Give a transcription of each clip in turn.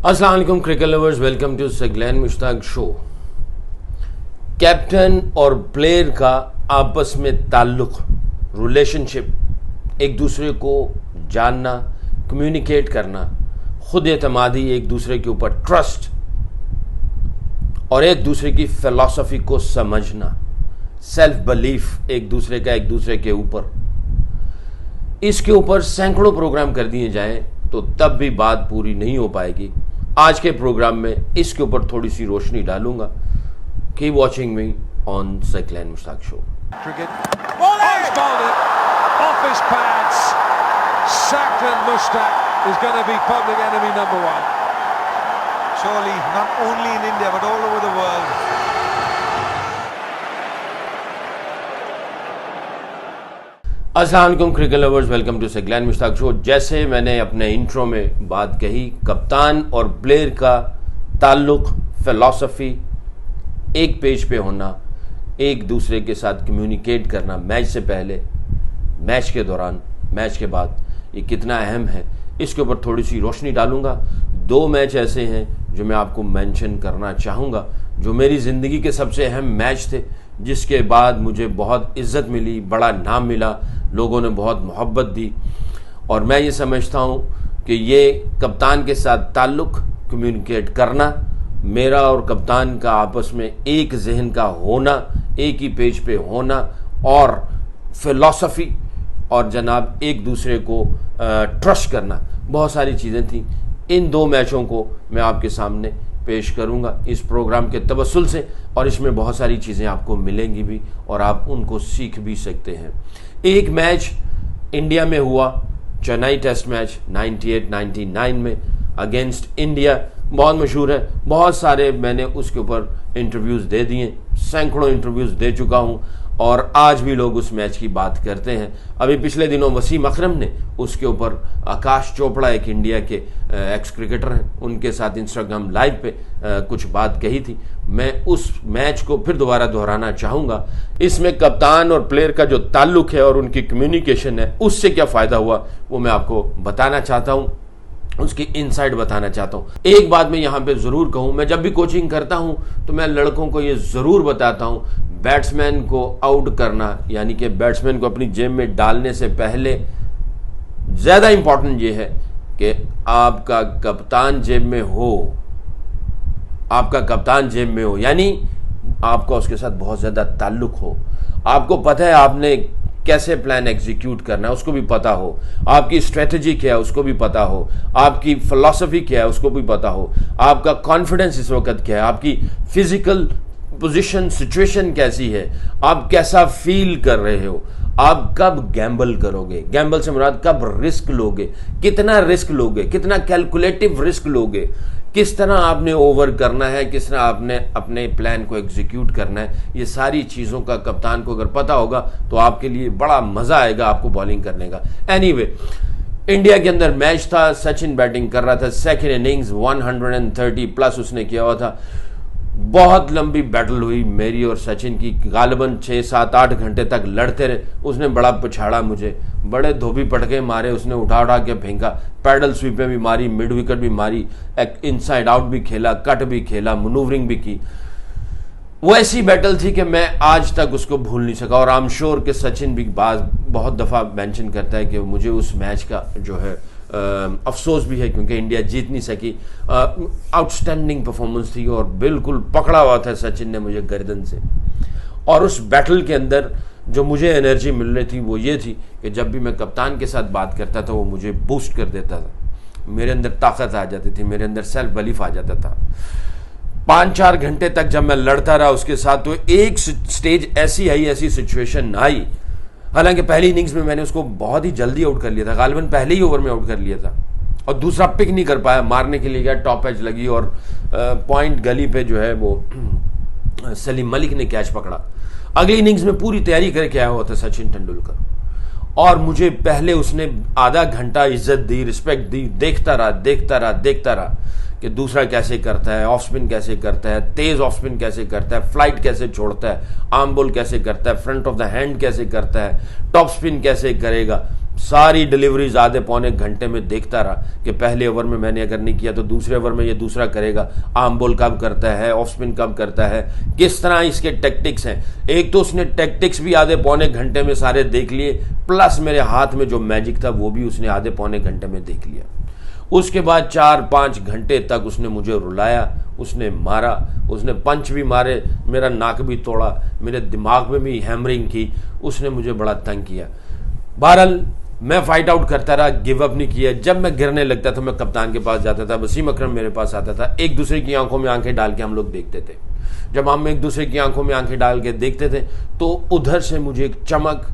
अस्सलाम वालेकुम cricket lovers, welcome to Saqlain Mushtaq show. Captain और प्लेयर का आपस में ताल्लुक, रिलेशनशिप, एक दूसरे को जानना, कम्युनिकेट करना, खुद एतमादी, एक दूसरे के ऊपर ट्रस्ट और एक दूसरे की फिलॉसफी को समझना, सेल्फ बिलीफ एक दूसरे का एक दूसरे के ऊपर, इसके ऊपर सैकड़ों प्रोग्राम कर दिए जाएं तो तब भी बात पूरी नहीं हो पाएगी। आज के प्रोग्राम में इसके ऊपर थोड़ी सी रोशनी डालूंगा। Keep watching me on Saqlain Mushtaq show. Surely not only in India but all over the world. अस्सलाम वालेकुम cricket lovers, welcome to Saqlain Mushtaq show. जैसे मैंने अपने इंट्रो में बात कही, कप्तान और प्लेयर का ताल्लुक, फिलॉसफी, एक पेज पे होना, एक दूसरे के साथ कम्युनिकेट करना, मैच से पहले, मैच के दौरान, मैच के बाद, ये कितना अहम है, इसके ऊपर थोड़ी सी रोशनी डालूंगा। दो मैच ऐसे हैं जो मैं आपको मेंशन करना चाहूँगा, जो मेरी ज़िंदगी के सबसे अहम मैच थे, जिसके बाद मुझे बहुत इज्जत मिली, बड़ा नाम मिला, लोगों ने बहुत मोहब्बत दी। और मैं ये समझता हूँ कि ये कप्तान के साथ ताल्लुक़, कम्युनिकेट करना, मेरा और कप्तान का आपस में एक जहन का होना, एक ही पेज पे होना और फिलॉसफी और जनाब एक दूसरे को ट्रस्ट करना, बहुत सारी चीज़ें थी। इन दो मैचों को मैं आपके सामने पेश करूंगा इस प्रोग्राम के तवस्सुल से, और इसमें बहुत सारी चीज़ें आपको मिलेंगी भी और आप उनको सीख भी सकते हैं। एक मैच इंडिया में हुआ, चेन्नई टेस्ट मैच 98-99 में अगेंस्ट इंडिया, बहुत मशहूर है, बहुत सारे मैंने उसके ऊपर इंटरव्यूज़ दे दिए, सैकड़ों इंटरव्यूज़ दे चुका हूं और आज भी लोग उस मैच की बात करते हैं। अभी पिछले दिनों वसीम अकरम ने उसके ऊपर, आकाश चोपड़ा एक इंडिया के एक्स क्रिकेटर हैं, उनके साथ इंस्टाग्राम लाइव पे कुछ बात कही थी। मैं उस मैच को फिर दोबारा दोहराना चाहूँगा। इसमें कप्तान और प्लेयर का जो ताल्लुक है और उनकी कम्युनिकेशन है, उससे क्या फ़ायदा हुआ वो मैं आपको बताना चाहता हूँ, उसकी इनसाइड बताना चाहता हूँ। एक बात मैं यहाँ पे ज़रूर कहूँ, मैं जब भी कोचिंग करता हूँ तो मैं लड़कों को ये ज़रूर बताता हूँ, बैट्समैन को आउट करना, यानी कि बैट्समैन को अपनी जेब में डालने से पहले ज़्यादा इम्पॉर्टेंट ये है कि आपका कप्तान जेब में हो, आपका कप्तान जेब में हो, यानी आपका उसके साथ बहुत ज़्यादा ताल्लुक़ हो, आपको पता है आपने कैसे प्लान एग्जीक्यूट करना है, उसको भी पता हो, आपकी स्ट्रेटजी क्या है उसको भी पता हो, आपकी फिलॉसफी क्या है उसको भी पता हो, आपका कॉन्फिडेंस इस वक्त क्या है, आपकी फिजिकल पोजीशन, सिचुएशन कैसी है, आप कैसा फील कर रहे हो, आप कब गैम्बल करोगे, गैम्बल से मुराद कब रिस्क लोगे, कितना रिस्क लोगे, कितना कैलकुलेटिव रिस्क लोगे, किस तरह आपने ओवर करना है, किस तरह आपने अपने प्लान को एग्जीक्यूट करना है। ये सारी चीज़ों का कप्तान को अगर पता होगा तो आपके लिए बड़ा मज़ा आएगा आपको बॉलिंग करने का। एनीवे, इंडिया के अंदर मैच था, सचिन बैटिंग कर रहा था, सेकेंड इनिंग्स 130 प्लस उसने किया हुआ था। बहुत लंबी बैटल हुई मेरी और सचिन की, गालिबन 6-7-8 घंटे तक लड़ते रहे। उसने बड़ा पछाड़ा मुझे, बड़े धोबी पटके मारे उसने, उठा उठा के फेंका, पैडल स्वीपें भी मारी, मिड विकेट भी मारी, एक इनसाइड आउट भी खेला, कट भी खेला, मनूवरिंग भी की। वो ऐसी बैटल थी कि मैं आज तक उसको भूल नहीं सका। और आई एम श्योर कि सचिन भी बहुत दफ़ा मेंशन करता है कि मुझे उस मैच का जो है अफसोस भी है, क्योंकि इंडिया जीत नहीं सकी। आउटस्टैंडिंग परफॉर्मेंस थी और बिल्कुल पकड़ा हुआ था सचिन ने मुझे गर्दन से। और उस बैटल के अंदर जो मुझे एनर्जी मिल रही थी वो ये थी कि जब भी मैं कप्तान के साथ बात करता था वो मुझे बूस्ट कर देता था, मेरे अंदर ताकत आ जाती थी, मेरे अंदर सेल्फ बिलीफ आ जाता था। 5-4 घंटे तक जब मैं लड़ता रहा उसके साथ, तो एक स्टेज ऐसी आई, ऐसी सिचुएशन आई, हालांकि पहली इनिंग्स में मैंने उसको बहुत ही जल्दी आउट कर लिया था, गालिबन पहले ही ओवर में आउट कर लिया था, और दूसरा पिक नहीं कर पाया, मारने के लिए गया, टॉप एज लगी और पॉइंट गली पे जो है वो सलीम मलिक ने कैच पकड़ा। अगली इनिंग्स में पूरी तैयारी करके आया हुआ था सचिन तेंदुलकर, और मुझे पहले उसने आधा घंटा इज्जत दी, रिस्पेक्ट दी, देखता रहा कि दूसरा कैसे करता है, ऑफ स्पिन कैसे करता है, तेज ऑफ स्पिन कैसे करता है, फ्लाइट कैसे छोड़ता है, आर्म बॉल कैसे करता है, फ्रंट ऑफ द हैंड कैसे करता है, टॉप स्पिन कैसे करेगा। सारी डिलीवरीज आधे पौने घंटे में देखता रहा कि पहले ओवर में मैंने अगर नहीं किया तो दूसरे ओवर में ये दूसरा करेगा, आर्म बॉल कब करता है, ऑफ स्पिन कब करता है, किस तरह इसके टैक्टिक्स हैं। एक तो उसने टैक्टिक्स भी आधे पौने घंटे में सारे देख लिए, प्लस मेरे हाथ में जो मैजिक था वो भी उसने आधे पौने घंटे में देख लिया। उसके बाद 4-5 घंटे तक उसने मुझे रुलाया, उसने मारा, उसने पंच भी मारे, मेरा नाक भी तोड़ा, मेरे दिमाग में भी हैमरिंग की, उसने मुझे बड़ा तंग किया। बहरहाल मैं फाइट आउट करता रहा, गिव अप नहीं किया। जब मैं गिरने लगता था मैं कप्तान के पास जाता था, वसीम अकरम मेरे पास आता था, एक दूसरे की आंखों में आंखें डाल के हम लोग देखते थे। जब हम एक दूसरे की आंखों में आंखें डाल के देखते थे तो उधर से मुझे एक चमक,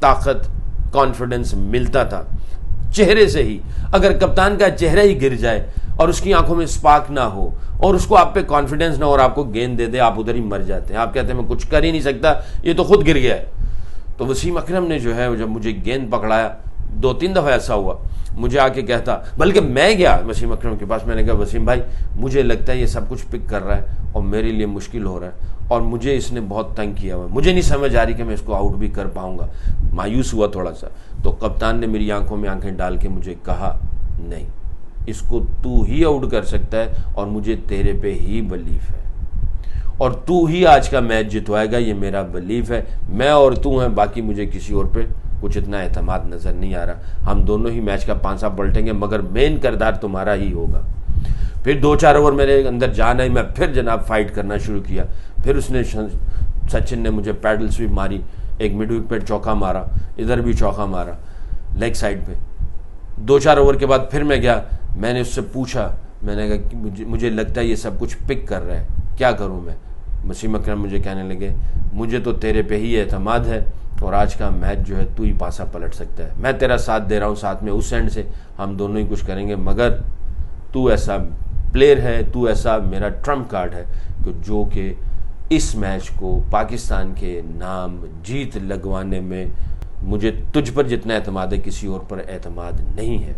ताकत, कॉन्फिडेंस मिलता था चेहरे से ही। अगर कप्तान का चेहरा ही गिर जाए और उसकी आंखों में स्पार्क ना हो और उसको आप पे कॉन्फिडेंस ना हो और आपको गेंद दे दे, आप उधर ही मर जाते हैं। आप कहते हैं मैं कुछ कर ही नहीं सकता, ये तो खुद गिर गया है। तो वसीम अकरम ने जो है जब मुझे गेंद पकड़ाया, 2-3 दफ़ा ऐसा हुआ, मुझे आके कहता, बल्कि मैं गया वसीम अकरम के पास, मैंने कहा वसीम भाई मुझे लगता है ये सब कुछ पिक कर रहा है और मेरे लिए मुश्किल हो रहा है और मुझे इसने बहुत तंग किया हुआ है, मुझे नहीं समझ आ रही कि मैं इसको आउट भी कर पाऊंगा। मायूस हुआ थोड़ा सा। तो कप्तान ने मेरी आंखों में आंखें डाल के मुझे कहा, नहीं, इसको तू ही आउट कर सकता है और मुझे तेरे पे ही बिलीफ है और तू ही आज का मैच जितवाएगा, ये मेरा बिलीफ है। मैं और तू हैं, बाकी मुझे किसी और पे कुछ इतना एतमाद नजर नहीं आ रहा। हम दोनों ही मैच का पांसा पलटेंगे मगर मेन किरदार तुम्हारा ही होगा। फिर 2-4 ओवर मेरे अंदर जान आई, मैं फिर जनाब फाइट करना शुरू किया। फिर उसने सचिन ने मुझे पैडल स्वीप मारी, एक मिड विकेट चौका मारा, इधर भी चौका मारा लेग साइड पे। 2-4 ओवर के बाद फिर मैं गया, मैंने उससे पूछा, मैंने कहा कि मुझे लगता है ये सब कुछ पिक कर रहा है, क्या करूं मैं। वसीम अकरम मुझे कहने लगे, मुझे तो तेरे पे ही एतमाद है और आज का मैच जो है तू ही पासा पलट सकता है। मैं तेरा साथ दे रहा हूँ, साथ में उस एंड से हम दोनों ही कुछ करेंगे, मगर तू ऐसा प्लेयर है, तू ऐसा मेरा ट्रम्प कार्ड है कि जो कि इस मैच को पाकिस्तान के नाम जीत लगवाने में मुझे तुझ पर जितना एतमाद है किसी और पर एतमाद नहीं है।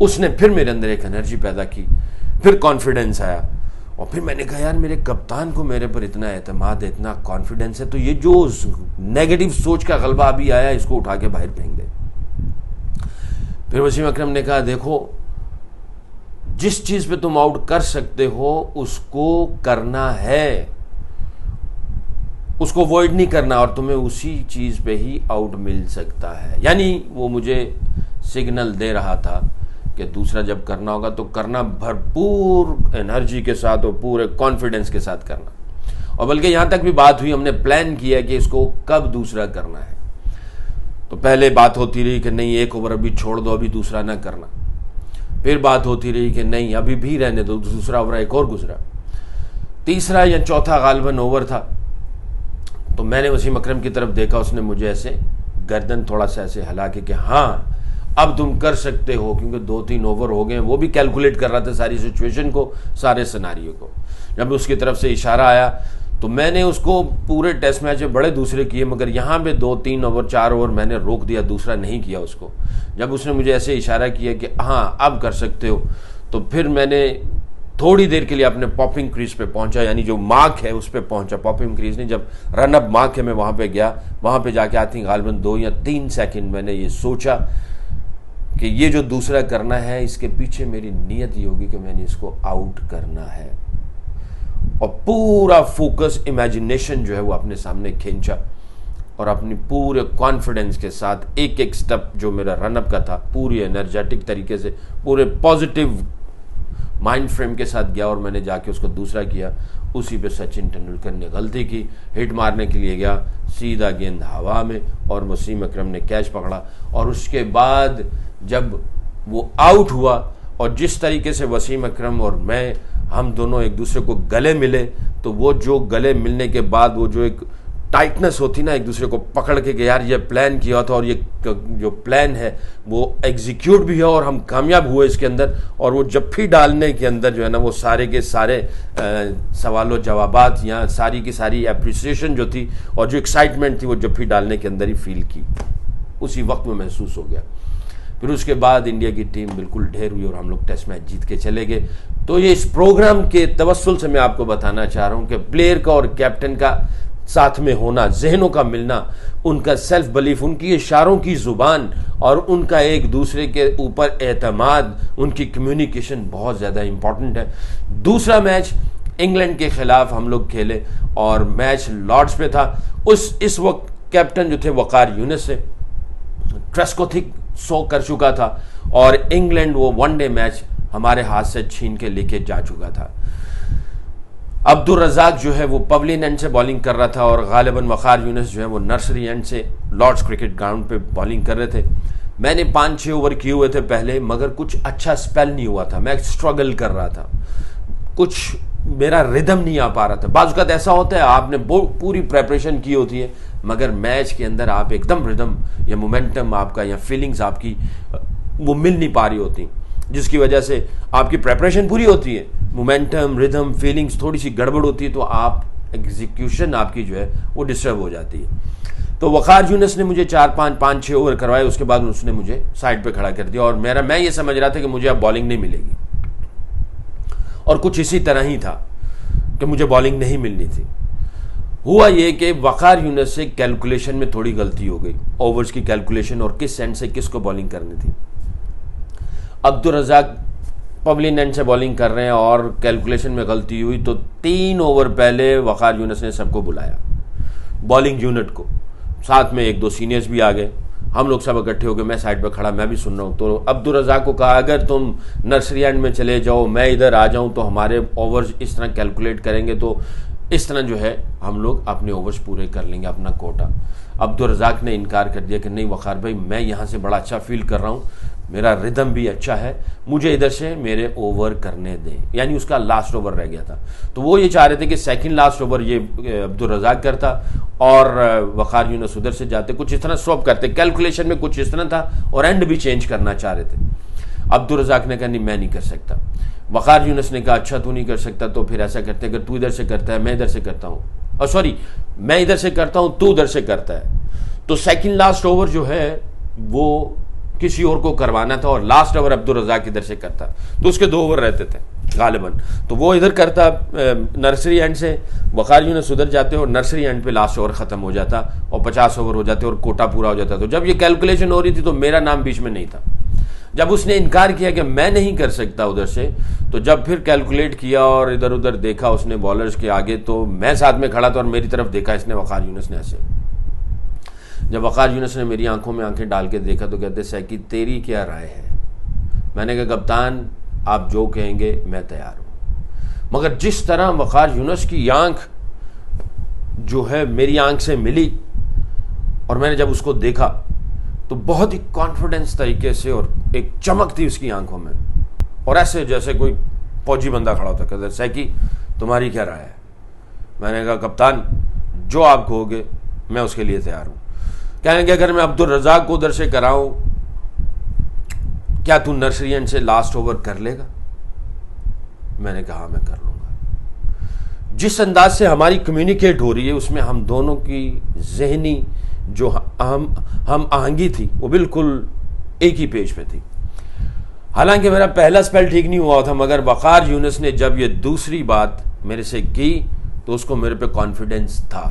उसने फिर मेरे अंदर एक एनर्जी पैदा की, फिर कॉन्फिडेंस आया और फिर मैंने कहा यार मेरे कप्तान को मेरे पर इतना एतमाद है, इतना कॉन्फिडेंस है, तो ये जो नेगेटिव सोच का गलबा अभी आया इसको उठा के बाहर फेंक दे। फिर वसीम अकरम ने कहा, देखो जिस चीज पे तुम आउट कर सकते हो उसको करना है, उसको अवॉइड नहीं करना और तुम्हें उसी चीज पे ही आउट मिल सकता है। यानी वो मुझे सिग्नल दे रहा था कि दूसरा जब करना होगा तो करना भरपूर एनर्जी के साथ और पूरे कॉन्फिडेंस के साथ करना। और बल्कि यहां तक भी बात हुई, हमने प्लान किया कि इसको कब दूसरा करना है। तो पहले बात होती रही कि नहीं 1 ओवर अभी छोड़ दो, अभी दूसरा ना करना। फिर बात होती रही कि नहीं अभी भी रहने दो, दूसरा ओवर एक और गुजरा। तीसरा या चौथा गालिबन ओवर था तो मैंने वसीम अकरम की तरफ देखा, उसने मुझे ऐसे गर्दन थोड़ा सा ऐसे हिला के कि हाँ अब तुम कर सकते हो, क्योंकि 2-3 ओवर हो गए। वो भी कैलकुलेट कर रहा था सारी सिचुएशन को, सारे सिनारियो को। जब उसकी तरफ से इशारा आया तो मैंने उसको पूरे टेस्ट मैच में बड़े दूसरे किए, मगर यहाँ पे 2-3 ओवर 4 ओवर मैंने रोक दिया, दूसरा नहीं किया उसको। जब उसने मुझे ऐसे इशारा किया कि हाँ अब कर सकते हो, तो फिर मैंने थोड़ी देर के लिए अपने पॉपिंग क्रीज पे पहुंचा, यानी जो मार्क है उस पे पहुंचा। पॉपिंग क्रीज नहीं, जब रन अप मार्क है मैं वहां पे गया। वहां पे जाके आती गालिबन 2 या 3 सेकंड मैंने ये सोचा कि ये जो दूसरा करना है इसके पीछे मेरी नीयत ये होगी कि मैंने इसको आउट करना है। और पूरा फोकस, इमेजिनेशन जो है वो अपने सामने खींचा और अपनी पूरे कॉन्फिडेंस के साथ एक एक स्टेप जो मेरा रनअप का था पूरी एनर्जेटिक तरीके से, पूरे पॉजिटिव माइंड फ्रेम के साथ गया और मैंने जाके उसको दूसरा किया। उसी पे सचिन तेंदुलकर ने गलती की, हिट मारने के लिए गया, सीधा गेंद हवा में और वसीम अकरम ने कैच पकड़ा। और उसके बाद जब वो आउट हुआ और जिस तरीके से वसीम अकरम और मैं, हम दोनों एक दूसरे को गले मिले, तो वो जो गले मिलने के बाद वो जो एक टाइटनेस होती ना एक दूसरे को पकड़ के कि यार ये प्लान किया था और ये जो प्लान है वो एग्जीक्यूट भी है और हम कामयाब हुए इसके अंदर। और वो जफ्फी डालने के अंदर जो है ना वो सारे के सारे सवालों जवाबात या सारी की सारी एप्रिसिएशन जो थी और जो एक्साइटमेंट थी वो जफ्फी डालने के अंदर ही फील की, उसी वक्त में महसूस हो गया। फिर उसके बाद इंडिया की टीम बिल्कुल ढेर हुई और हम लोग टेस्ट मैच जीत के चले गए। तो ये इस प्रोग्राम के तवस्सुल से मैं आपको बताना चाह रहा हूँ कि प्लेयर का और कैप्टन का साथ में होना, जहनों का मिलना, उनका सेल्फ बिलीफ, उनकी इशारों की ज़ुबान और उनका एक दूसरे के ऊपर एतमाद, उनकी कम्युनिकेशन बहुत ज़्यादा इम्पॉर्टेंट है। दूसरा मैच इंग्लैंड के खिलाफ हम लोग खेले और मैच लॉर्ड्स पे था। इस वक्त कैप्टन जो थे वकार यूनिस से, ट्रेस्कोथिक 100 कर चुका था और इंग्लैंड वो वनडे मैच हमारे हाथ से छीन के लेके जा चुका था। अब्दुल रज़ाक जो है वो पवलिन एंड से बॉलिंग कर रहा था और गालिबन वकार यूनिस जो है वो नर्सरी एंड से लॉर्ड्स क्रिकेट ग्राउंड पे बॉलिंग कर रहे थे। मैंने 5-6 ओवर किए हुए थे पहले, मगर कुछ अच्छा स्पेल नहीं हुआ था, मैं स्ट्रगल कर रहा था, कुछ मेरा रिदम नहीं आ पा रहा था। बाज़ वक़्त ऐसा होता है आपने पूरी प्रेपरेशन की होती है मगर मैच के अंदर आप एकदम रिदम या मोमेंटम आपका या फीलिंग्स आपकी वो मिल नहीं पा रही होती, जिसकी वजह से आपकी प्रेपरेशन पूरी होती है, मोमेंटम, रिदम, फीलिंग्स थोड़ी सी गड़बड़ होती है तो आप एग्जीक्यूशन आपकी जो है वो डिस्टर्ब हो जाती है। तो वकार यूनिस ने मुझे 5-6 ओवर करवाए, उसके बाद उसने मुझे साइड पे खड़ा कर दिया और मैं ये समझ रहा था कि मुझे अब बॉलिंग नहीं मिलेगी और कुछ इसी तरह ही था कि मुझे बॉलिंग नहीं मिलनी थी। हुआ ये कि वकार यूनिस से कैलकुलेशन में थोड़ी गलती हो गई, ओवर्स की कैलकुलेशन और किस एंड से किसको बॉलिंग करनी थी। अब्दुल रज़ाक पवलिन एंड से बॉलिंग कर रहे हैं और कैलकुलेशन में गलती हुई तो 3 ओवर पहले वकार यूनिस ने सबको बुलाया, बॉलिंग यूनिट को, साथ में 1-2 सीनियर्स भी आ गए, हम लोग सब इकट्ठे हो गए, मैं साइड पर खड़ा, मैं भी सुन रहा हूँ। तो अब्दुल रज़ाक को कहा अगर तुम नर्सरी एंड में चले जाओ, मैं इधर आ जाऊँ तो हमारे ओवर्स इस तरह कैलकुलेट करेंगे तो इस तरह जो है हम लोग अपने ओवर्स पूरे कर लेंगे, अपना कोटा। अब्दुल रज़ाक ने इनकार कर दिया कि नहीं वकार भाई, मैं यहाँ से बड़ा अच्छा फील कर रहा हूँ, मेरा रिदम भी अच्छा है, मुझे इधर से मेरे ओवर करने दें। यानी उसका लास्ट ओवर रह गया था, तो वो ये चाह रहे थे कि सेकंड लास्ट ओवर ये अब्दुल रज़ाक करता और वकार यूनिस उधर से जाते, कुछ इस तरह स्वैप करते, कैलकुलेशन में कुछ इस तरह था और एंड भी चेंज करना चाह रहे थे। अब्दुल रज़ाक ने कहा नहीं मैं नहीं कर सकता। वकार यूनिस ने कहा अच्छा तू नहीं कर सकता तो फिर ऐसा करते, अगर तू इधर से करता है मैं इधर से करता हूँ, और सॉरी मैं इधर से करता हूँ तू उधर से करता है। तो सेकंड लास्ट ओवर जो है वो किसी और को करवाना था और लास्ट ओवर अब्दुल रज़ाक इधर से करता, तो उसके 2 ओवर रहते थे गालिबन, तो वो इधर करता नर्सरी एंड से, वकार यूनिस उधर जाते और नर्सरी एंड पे लास्ट ओवर खत्म हो जाता और 50 ओवर हो जाते और कोटा पूरा हो जाता। तो जब ये कैलकुलेशन हो रही थी तो मेरा नाम बीच में नहीं था। जब उसने इनकार किया कि मैं नहीं कर सकता उधर से, तो जब फिर कैलकुलेट किया और इधर उधर देखा उसने बॉलर्स के आगे, तो मैं साथ में खड़ा था और मेरी तरफ देखा इसने, वकार यूनिस ने ऐसे। जब वकार यूनिस ने मेरी आंखों में आंखें डाल के देखा तो कहते सैकी तेरी क्या राय है। मैंने कहा कप्तान आप जो कहेंगे मैं तैयार हूं। मगर जिस तरह वकार यूनिस की आंख जो है मेरी आंख से मिली और मैंने जब उसको देखा तो बहुत ही कॉन्फिडेंस तरीके से और एक चमक थी उसकी आंखों में, और ऐसे जैसे कोई फौजी बंदा खड़ा होता, कहते सैकी तुम्हारी क्या राय है। मैंने कहा कप्तान जो आप कहोगे मैं उसके लिए तैयार हूं। कहेंगे अगर मैं अब्दुल रज़ाक को उधर से कराऊं क्या तू नर्सरी एंड से लास्ट ओवर कर लेगा। मैंने कहा मैं कर लूंगा। जिस अंदाज से हमारी कम्युनिकेट हो रही है उसमें हम दोनों की जहनी जो हम आहंगी थी वो बिल्कुल एक ही पेज पे थी। हालांकि मेरा पहला स्पेल ठीक नहीं हुआ था, मगर वकार यूनिस ने जब ये दूसरी बात मेरे से की तो उसको मेरे पे कॉन्फिडेंस था।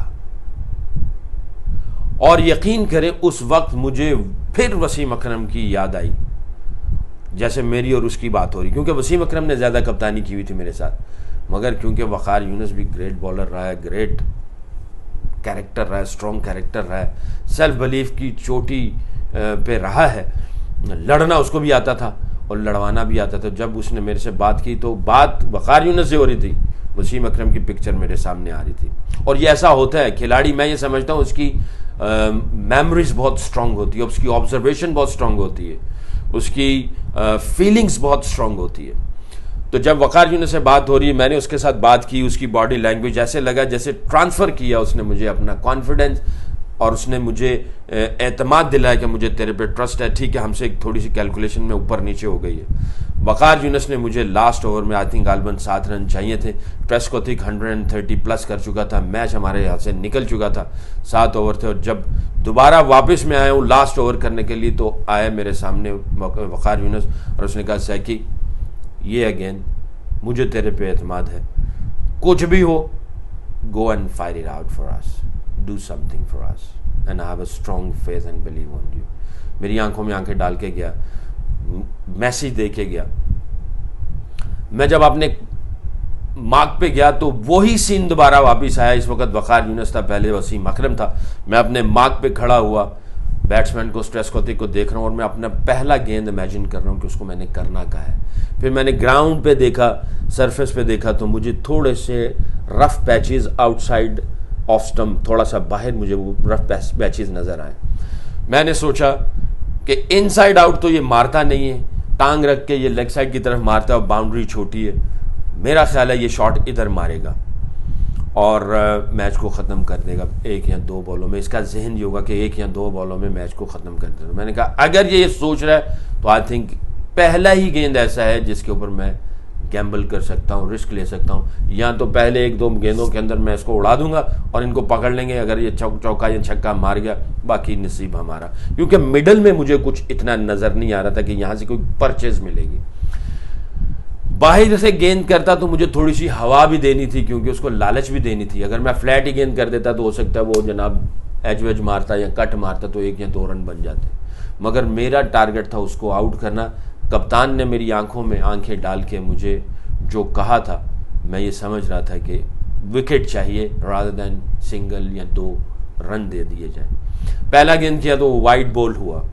और यकीन करें उस वक्त मुझे फिर वसीम अकरम की याद आई, जैसे मेरी और उसकी बात हो रही, क्योंकि वसीम अकरम ने ज़्यादा कप्तानी की हुई थी मेरे साथ, मगर क्योंकि वकार यूनिस भी ग्रेट बॉलर रहा है, ग्रेट कैरेक्टर रहा है, स्ट्रॉन्ग कैरेक्टर रहा है, सेल्फ बिलीफ की चोटी पे रहा है, लड़ना उसको भी आता था और लड़वाना भी आता था। जब उसने मेरे से बात की तो बात वकार यूनिस से हो रही थी, वसीम अकरम की पिक्चर मेरे सामने आ रही थी। और ये ऐसा होता है, खिलाड़ी मैं ये समझता हूँ उसकी मेमोरीज बहुत स्ट्रांग होती है, उसकी ऑब्जर्वेशन बहुत स्ट्रांग होती है, उसकी फीलिंग्स बहुत स्ट्रांग होती है। तो जब वकार यूनिस से बात हो रही है, मैंने उसके साथ बात की, उसकी बॉडी लैंग्वेज ऐसे लगा जैसे ट्रांसफ़र किया उसने मुझे अपना कॉन्फिडेंस, और उसने मुझे एतमाद दिलाया कि मुझे तेरे पे ट्रस्ट है, ठीक है हमसे एक थोड़ी सी कैलकुलेशन में ऊपर नीचे हो गई है। वकार यूनिस ने मुझे लास्ट ओवर में आई थिंक गालिबन 7 रन चाहिए थे, ट्रेस्कोथिक 130 प्लस कर चुका था, मैच हमारे यहाँ से निकल चुका था, 7 ओवर थे। और जब दोबारा वापस में आया हूँ लास्ट ओवर करने के लिए तो आया मेरे सामने वकार यूनिस और उसने कहा सैकी ये अगेन मुझे तेरे पे एतमाद है, कुछ भी हो go and fire it out for us, do something for us, and I have a strong faith and believe on you. मेरी आंखों में आंखें डाल के गया, मैसेज दे के गया। मैं जब अपने मार्क पे गया तो वही सीन दोबारा वापस आया। इस वक्त वक़ार यूनुस था, पहले वसीम अकरम था। मैं अपने मार्क पे खड़ा हुआ, बैट्समैन को स्ट्रेस कोती को देख रहा हूँ और मैं अपना पहला गेंद इमेजिन कर रहा हूँ कि उसको मैंने करना क्या है। फिर मैंने ग्राउंड पे देखा, सरफेस पे देखा तो मुझे थोड़े से rough patches outside off stump, थोड़ा सा बाहर मुझे वो रफ पैचेस नज़र आए। मैंने सोचा कि इनसाइड आउट तो ये मारता नहीं है, टांग रख के ये लेग साइड की तरफ मारता है और बाउंड्री छोटी है, मेरा ख्याल है ये शॉट इधर मारेगा और मैच को ख़त्म कर देगा 1 या 2 बॉलों में। इसका जहन ये होगा कि 1 या 2 बॉलों में मैच को ख़त्म कर देगा। मैंने कहा अगर ये सोच रहा है तो आई थिंक पहला ही गेंद ऐसा है जिसके ऊपर मैं गैम्बल कर सकता हूँ, रिस्क ले सकता हूँ। या तो पहले 1-2 गेंदों के अंदर मैं इसको उड़ा दूंगा और इनको पकड़ लेंगे, अगर ये चौका या छक्का मार गया बाकी नसीब हमारा, क्योंकि मिडल में मुझे कुछ इतना नज़र नहीं आ रहा था कि यहाँ से कोई परचेज मिलेगी। बाहर से गेंद करता तो मुझे थोड़ी सी हवा भी देनी थी, क्योंकि उसको लालच भी देनी थी। अगर मैं फ्लैट ही गेंद कर देता तो हो सकता है वो जनाब एज वेज मारता या कट मारता तो 1 या 2 रन बन जाते, मगर मेरा टारगेट था उसको आउट करना। कप्तान ने मेरी आंखों में आंखें डाल के मुझे जो कहा था, मैं ये समझ रहा था कि विकेट चाहिए रादर देन सिंगल या 2 रन दे दिए जाए। पहला गेंद किया तो वाइड बॉल हुआ,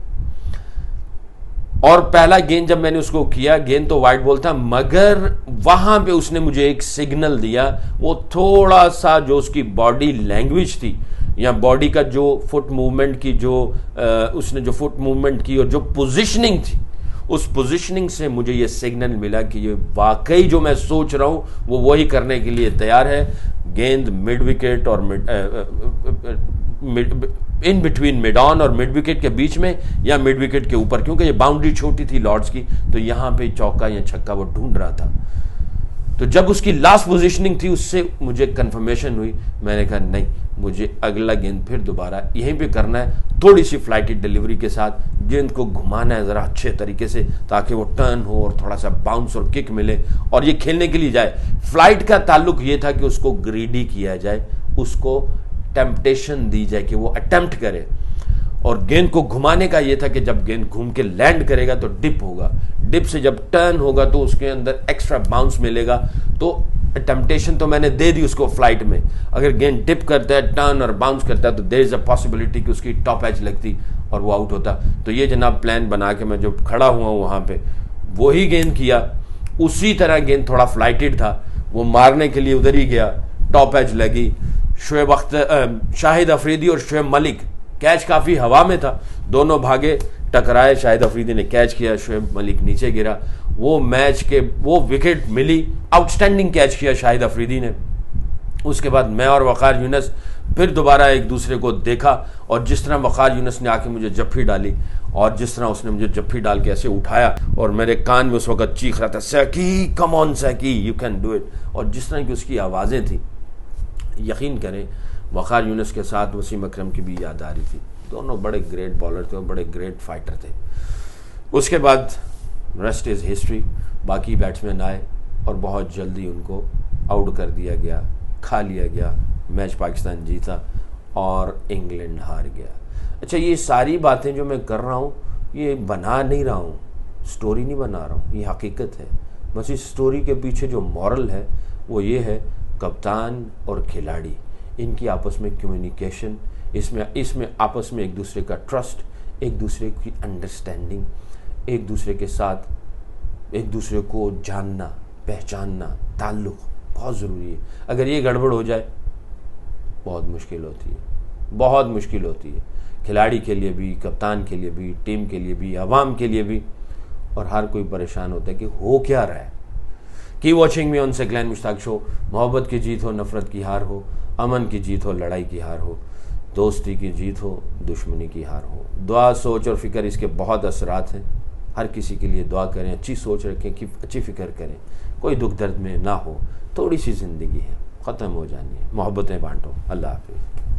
और पहला गेंद जब मैंने उसको किया, गेंद तो वाइड बॉल था, मगर वहां पे उसने मुझे एक सिग्नल दिया। वो थोड़ा सा जो उसकी बॉडी लैंग्वेज थी या बॉडी का जो फुट मूवमेंट की उसने जो फुट मूवमेंट की और जो पोजीशनिंग थी, उस पोजीशनिंग से मुझे ये सिग्नल मिला कि ये वाकई जो मैं सोच रहा हूं वो वही करने के लिए तैयार है। गेंद मिड विकेट और इन बिटवीन मिड ऑन और मिड विकेट के बीच में या मिड विकेट के ऊपर, क्योंकि ये बाउंड्री छोटी थी लॉर्ड्स की, तो यहां पे चौका या छक्का वो ढूंढ रहा था। तो जब उसकी लास्ट पोजीशनिंग थी उससे मुझे कंफर्मेशन हुई। मैंने कहा नहीं, मुझे अगला गेंद फिर दोबारा यहीं पे करना है, थोड़ी सी फ्लाइटेड डिलीवरी के साथ गेंद को घुमाना है ज़रा अच्छे तरीके से, ताकि वो टर्न हो और थोड़ा सा बाउंस और किक मिले और ये खेलने के लिए जाए। फ्लाइट का ताल्लुक ये था कि उसको ग्रीडी किया जाए, उसको टेम्पटेशन दी जाए कि वो अटेम्प्ट करे, और गेंद को घुमाने का ये था कि जब गेंद घूम के लैंड करेगा तो डिप होगा, डिप से जब टर्न होगा तो उसके अंदर एक्स्ट्रा बाउंस मिलेगा। तो टेम्पटेशन तो मैंने दे दी उसको फ्लाइट में, अगर गेंद डिप करता है, टर्न और बाउंस करता है तो देयर इज अ पॉसिबिलिटी कि उसकी टॉप एज लगती और वो आउट होता। तो ये जनाब प्लान बना के मैं जो खड़ा हुआ हूँ वहाँ पे वही गेंद किया। उसी तरह गेंद थोड़ा फ्लाइटेड था, वो मारने के लिए उधर ही गया, टॉप एज लगी। शाहिद अफरीदी और शुएब मलिक, कैच काफ़ी हवा में था, दोनों भागे टकराए, शाहिद अफरीदी ने कैच किया, शुएब मलिक नीचे गिरा। वो मैच के वो विकेट मिली, आउटस्टैंडिंग कैच किया शाहिद अफरीदी ने। उसके बाद मैं और वक़ार यूनुस फिर दोबारा एक दूसरे को देखा, और जिस तरह वक़ार यूनुस ने आके मुझे जफ्फी डाली और जिस तरह उसने मुझे जफ्फी डाल के ऐसे उठाया और मेरे कान में उस वक्त चीख रहा था, Saqi come on Saqi, you can do it. और जिस तरह की उसकी आवाज़ें थी, यकीन करें वक़ार यूनुस के साथ वसीम अकरम की भी याद आ रही थी। दोनों बड़े ग्रेट बॉलर थे और बड़े ग्रेट फाइटर थे। उसके बाद रेस्ट इज़ हिस्ट्री, बाकी बैट्समैन आए और बहुत जल्दी उनको आउट कर दिया गया, खा लिया गया, मैच पाकिस्तान जीता और इंग्लैंड हार गया। अच्छा, ये सारी बातें जो मैं कर रहा हूँ ये बना नहीं रहा हूँ, स्टोरी नहीं बना रहा हूँ, ये हकीकत है। बस इस स्टोरी के पीछे जो मॉरल है वो ये है, कप्तान और खिलाड़ी इनकी आपस में कम्युनिकेशन, इसमें आपस में एक दूसरे का ट्रस्ट, एक दूसरे की अंडरस्टैंडिंग, एक दूसरे के साथ एक दूसरे को जानना, पहचानना, ताल्लुक़ बहुत ज़रूरी है। अगर ये गड़बड़ हो जाए बहुत मुश्किल होती है, बहुत मुश्किल होती है, खिलाड़ी के लिए भी, कप्तान के लिए भी, टीम के लिए भी, अवाम के लिए भी, और हर कोई परेशान होता है कि हो क्या रहा है। Keep watching me on Saqlain Mushtaq show. मोहब्बत की जीत हो, नफ़रत की हार हो, अमन की जीत हो, लड़ाई की हार हो, दोस्ती की जीत हो, दुश्मनी की हार हो, दुआ, सोच और फ़िक्र इसके बहुत असरात हैं। हर किसी के लिए दुआ करें, अच्छी सोच रखें, कि अच्छी फ़िक्र करें, कोई दुख दर्द में ना हो। थोड़ी सी ज़िंदगी है, ख़त्म हो जानी है, मोहब्बतें बांटो। अल्लाह हाफ़िज़।